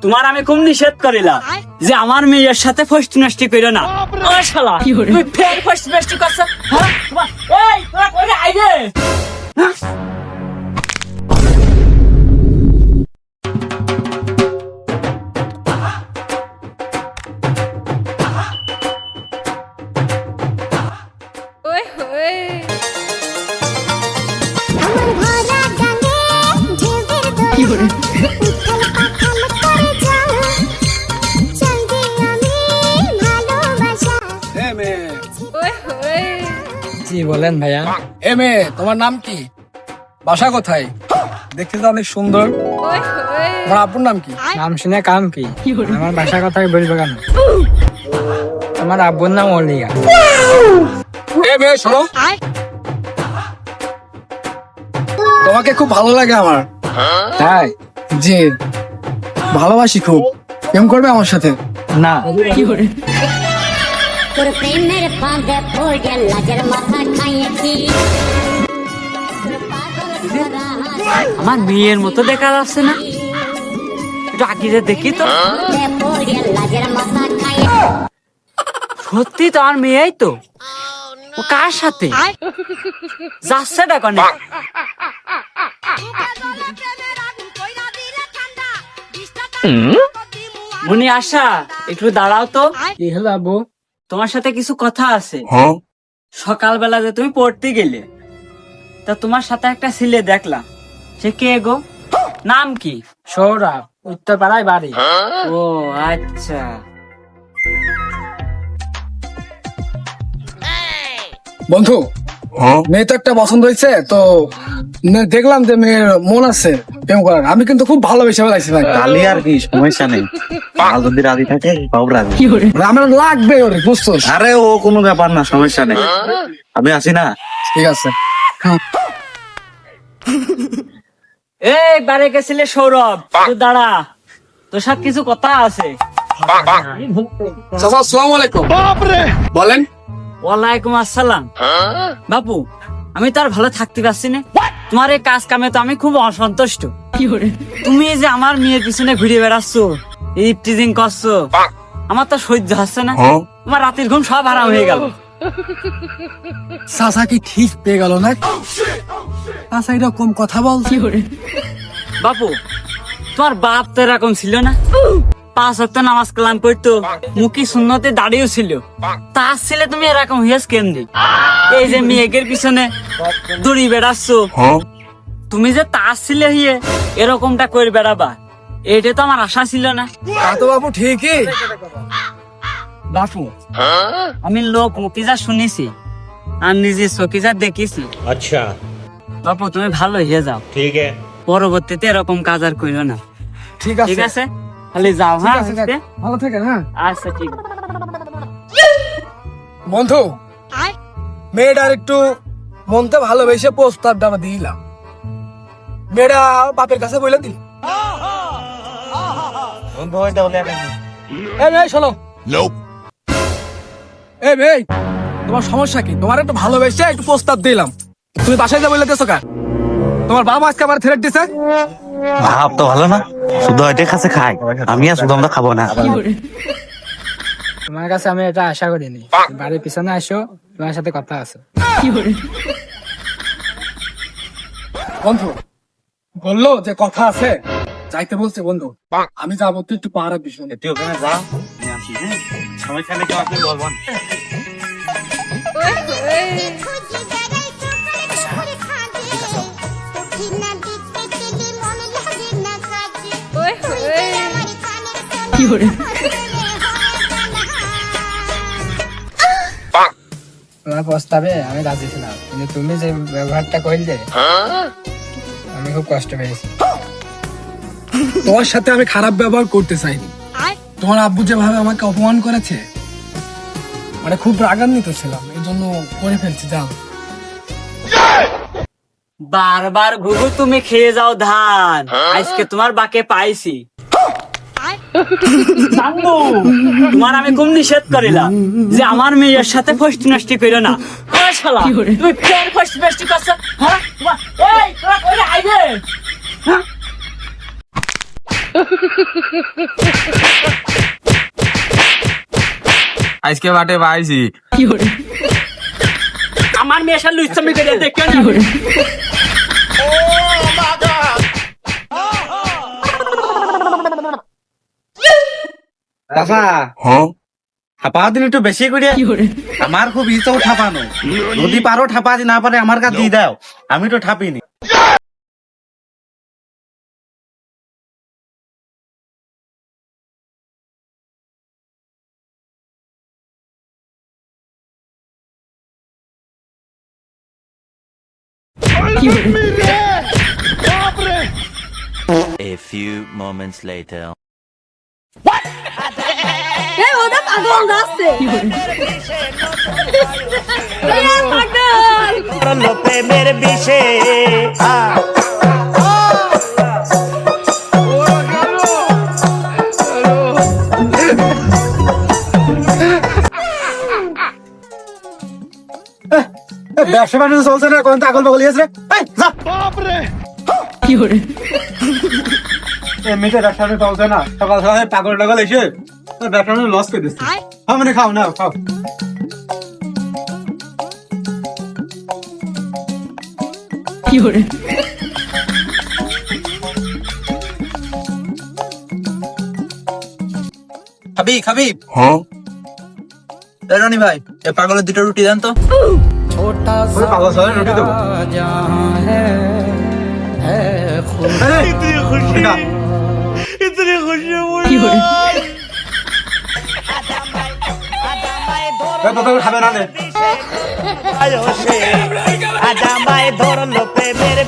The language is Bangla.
তোমার আমি খুব নিষেধ করিলাম যে আমার মেয়ের সাথে ফষ্টি নষ্টি করো না। ও শালা তুই ফের ফষ্টি নষ্টি করছ? হ্যাঁ এই তোরা কই আইবে? জি বলেন ভাইয়া। এ মেয়ে, তোমার নাম কি? বাসা কোথায়? দেখতে তো অনেক সুন্দর। তোমার আপুর নাম কি? নাম শুনে কাম কি? আমার বাসা কথাই বলবো কেন? আমার আব্বুর নাম অলিয়া। এ মেয়ে শোনো, তোমাকে খুব ভালো লাগে আমার। তাই? জি, ভালোবাসি খুব। প্রেম করবে আমার সাথে? না। তোর প্রেমের ফাঁদে পড়ে লাজের মাথা খাইয়েছি। আমার মেয়ের মতো দেখা যাচ্ছে না? একটু আগে দেখি তো। পড়ে লাজের মাথা খাইয়ে সত্যি তো আমার মেয়েই তো। ও কার সাথে যাচ্ছে? দেখো না মনি, আশা একটু দাঁড়াও তো। কি হলো আব্বু? তোমার সাথে কিছু কথা আছে। সকালবেলা যে তুমি পড়তে গেলে, তা তোমার সাথে একটা ছেলে দেখলাম। সে কে গো? নাম কি? সৌরভ, উত্তর পাড়ায় বাড়ি। ও আচ্ছা। বন্ধু, মেয়ে তো একটা পছন্দ হয়েছে তো, দেখলাম যে মেয়ের মন আছে প্রেম করার। আমি কিন্তু খুব ভালোবেসে ফেলাইছি ভাই। কালি আর কি, সমস্যা নেই। আর যদি রাজি থাকে বাবু রাজি। আমার লাগবে ওরে, বুঝছো? আরে ও কোনো ব্যাপার না, সমস্যা নেই। আমি আছি না। ঠিক আছে। এই বারে গেছিলে সৌরভ, তুই দাঁড়া, তোর সাথে কিছু কথা আছে। চাচা আসসালামু আলাইকুম। বলেন। ওয়ালাইকুম আসসালাম। বাপু, আমি তো আর ভালো থাকতে পারছি না। তোমার এই কাজ কামে তো আমি খুব অসন্তুষ্ট। তুমি এই যে আমার মেয়ের পিছনে ঘুরে বেড়াচ্ছ, এই টিজিং করছো, আমার তো সহ্য হচ্ছে না। আমার রাতের ঘুম সব হারাম হয়ে গেল। চাচা কি ঠিক পেয়ে গেল না? চাচা এরকম কথা বল। বাপু, তোমার বাপ তো এরকম ছিল না। 5 ওয়াক্ত নামাজ কালাম করতো, মুখী সুন্নতে দাঁড়িয়েও ছিল। তার ছেলে তুমি এরকম হয়েছ কেমনি? এই যে মেয়েদের পিছনে দড়ি বেড়াচ্ছ, তুমি যে তার ছেলে হয়ে এরকমটা করে বেড়াবা, এটা তো আমার আশা ছিল না। তা তো বাবু ঠিকই। বাপু, আমি লোক মুখে যা শুনেছি আর নিজের চোখে যা দেখেছি। अच्छा বাপু, তুমি ভালো হয়ে যাও। ठीक है। পরবর্তীতে এরকম কাজ আর করো না। ঠিক ঠিক আছে। আছে, খালি যাও। ঠিক হ্যাঁ আছে, দেখ, ভালো থাকেন। হ্যাঁ আচ্ছা, ঠিক আছে। বন্ধু, মেয়েটার একটু মনতে ভালোবেসে প্রস্তাবটা দিলাম। মেয়েটা বাপের কাছে বলে দিল। এই মেয়ে শোনো। এই মেয়ে, তোমার সমস্যা কি? তোমার একটু ভালোবেসে একটু প্রস্তাব দিলাম, তুমি বাসায় যা বলে দিছো কেন? তোমার বাবা আজকে আমার থ্রেট দিছে। ভাব তো ভালো না, শুধু এটাই কাছে খাই, আমি আর শুধু আমরা খাবো না। তোমার কাছে আমি এটা আশা করিনি। বাড়ির পিছনে আসো, তোমার সাথে কথা আছে। বন্ধু বললো যে কথা আছে, যাইতে বলছে। বন্ধু আমি যাবো, তুই একটু পাহাড়ের পিছনে। তুই ওখানে যা, আমি আসি। হ্যাঁ, সমস্যা নেই, কেউ আসলে বলবো না। তোমার প্রস্তাবে আমি রাজি ছিলাম, কিন্তু তুমি যে ব্যবহারটা করলে আমি খুব কষ্ট পেয়েছি। তোমার সাথে আমি খারাপ ব্যবহার করতে চাইনি। তোমার আব্বু যেভাবে আমাকে অপমান করেছে, মানে খুব রাগান্বিত ছিলাম, এই জন্য করে ফেলছি। যাও। বারবার ঘুঘু তুমি খেয়ে যাও ধান, আজকে তোমার বাকে পাইছি। নান্দু, তোমার আমি খুব নিষেধ করিলাম যে আমার মেয়ের সাথে ফষ্টি নষ্টি করো না। ও শালা, তুমি ফের ফষ্টি নষ্টি করছো? হ্যাঁ এই তোরা কই আইবে? হ্যাঁ আজকে বাটে পাইছি। আমার মেয়ে শালু ইচ্ছামি করে দেখে না চাচা ঠাপা দিন একটু বেশি করে আমার খুব ইচ্ছা ঠাপানো, যদি পারো ঠাপা দি না পারে আমার কাছে দিয়ে দাও, আমি তো ঠাপিনি। A few moments later. এই ওটা পাগল যাচ্ছে পাগল প্রেমের বিষে ব্যবসা বাণিজ্য চলছে না, কোন পাগল পাগল আছে এমনিতে ব্যবসা বাণিজ্য চলছে না, সকাল সকাল পাগল টাগল এসে ব্যবসা বাণিজ্য লস করে দিচ্ছে। হ্যাঁ মানে খাও না খাও। খাবি খাবি? রানি ভাই এ পাগলের দুটো রুটি দেন তো। পাগল সবাই রুটি দেবো। খাবে না আজামায় ধরলো প্রেমের